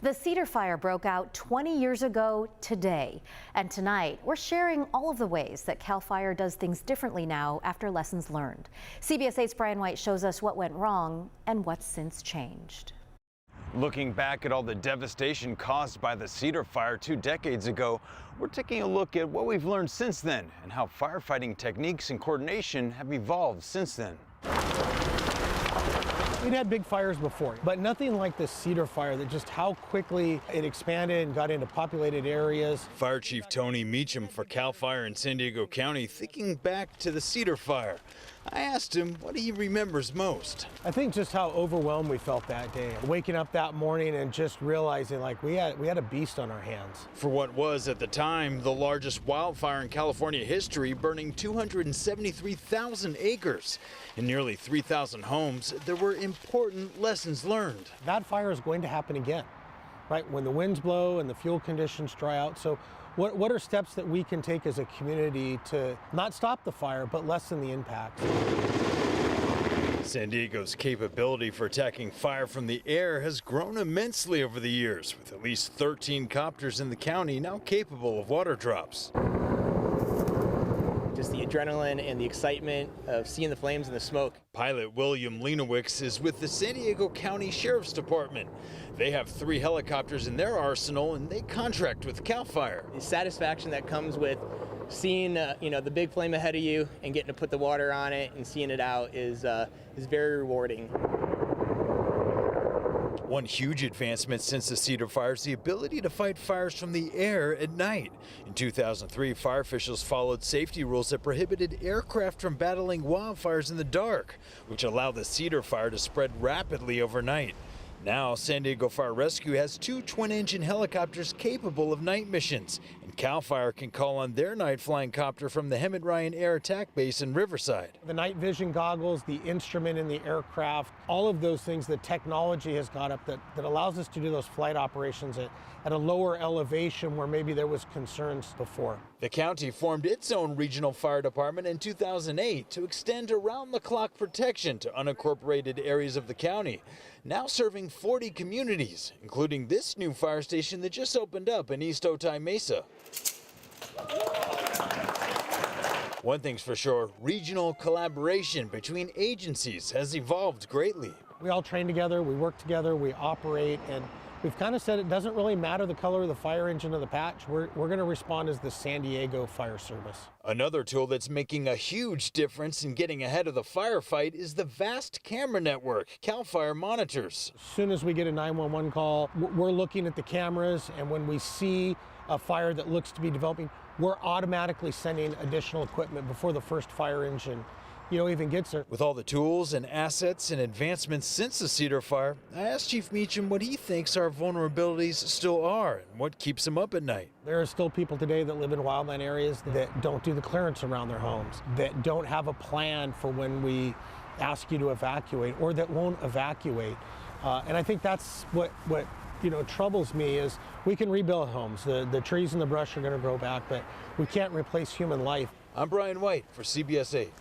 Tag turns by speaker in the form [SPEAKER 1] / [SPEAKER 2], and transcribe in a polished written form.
[SPEAKER 1] The Cedar Fire broke out 20 years ago today, and tonight we're sharing all of the ways that CAL FIRE does things differently now after lessons learned. CBS 8's Brian White shows us what went wrong and what's since changed.
[SPEAKER 2] Looking back at all the devastation caused by the Cedar Fire 2 decades ago, we're taking a look at what we've learned since then and how firefighting techniques and coordination have evolved since then.
[SPEAKER 3] We'd had big fires before, but nothing like the Cedar Fire, that just how quickly it expanded and got into populated areas.
[SPEAKER 2] Fire Chief Tony Meacham for CAL FIRE in San Diego County, thinking back to the Cedar Fire. I asked him what he remembers most.
[SPEAKER 3] I think just how overwhelmed we felt that day. Waking up that morning and just realizing like we had a beast on our hands.
[SPEAKER 2] For what was at the time the largest wildfire in California history, burning 273,000 acres and nearly 3,000 homes, there were important lessons learned.
[SPEAKER 3] That fire is going to happen again, right? When the winds blow and the fuel conditions dry out. So what are steps that we can take as a community to not stop the fire, but lessen the impact?
[SPEAKER 2] San Diego's capability for attacking fire from the air has grown immensely over the years, with at least 13 copters in the county now capable of water drops.
[SPEAKER 4] Just the adrenaline and the excitement of seeing the flames and the smoke.
[SPEAKER 2] Pilot William Lenowicz is with the San Diego County Sheriff's Department. They have 3 helicopters in their arsenal and they contract with CAL FIRE.
[SPEAKER 4] The satisfaction that comes with seeing the big flame ahead of you and getting to put the water on it and seeing it out is very rewarding.
[SPEAKER 2] One huge advancement since the Cedar Fire is the ability to fight fires from the air at night. In 2003, fire officials followed safety rules that prohibited aircraft from battling wildfires in the dark, which allowed the Cedar Fire to spread rapidly overnight. Now, San Diego Fire Rescue has 2 twin-engine helicopters capable of night missions, and CAL FIRE can call on their night flying copter from the Hemet Ryan Air Attack Base in Riverside.
[SPEAKER 3] The night vision goggles, the instrument in the aircraft, all of those things, the technology has got up that allows us to do those flight operations at a lower elevation where maybe there was concerns before.
[SPEAKER 2] The county formed its own regional fire department in 2008 to extend around-the-clock protection to unincorporated areas of the county, now serving 40 communities, including this new fire station that just opened up in East Otay Mesa. One thing's for sure, regional collaboration between agencies has evolved greatly.
[SPEAKER 3] We all train together, we work together, we operate, and we've kind of said it doesn't really matter the color of the fire engine of the patch. We're going to respond as the San Diego Fire Service.
[SPEAKER 2] Another tool that's making a huge difference in getting ahead of the firefight is the vast camera network CAL FIRE monitors.
[SPEAKER 3] As soon as we get a 911 call, we're looking at the cameras, and when we see a fire that looks to be developing, we're automatically sending additional equipment before the first fire engine even gets there.
[SPEAKER 2] With all the tools and assets and advancements since the Cedar Fire, I asked Chief Meacham what he thinks our vulnerabilities still are and what keeps them up at night.
[SPEAKER 3] There are still people today that live in wildland areas that don't do the clearance around their homes, that don't have a plan for when we ask you to evacuate, or that won't evacuate. And I think that's what troubles me is we can rebuild homes. The trees and the brush are going to grow back, but we can't replace human life.
[SPEAKER 2] I'm Brian White for CBS 8.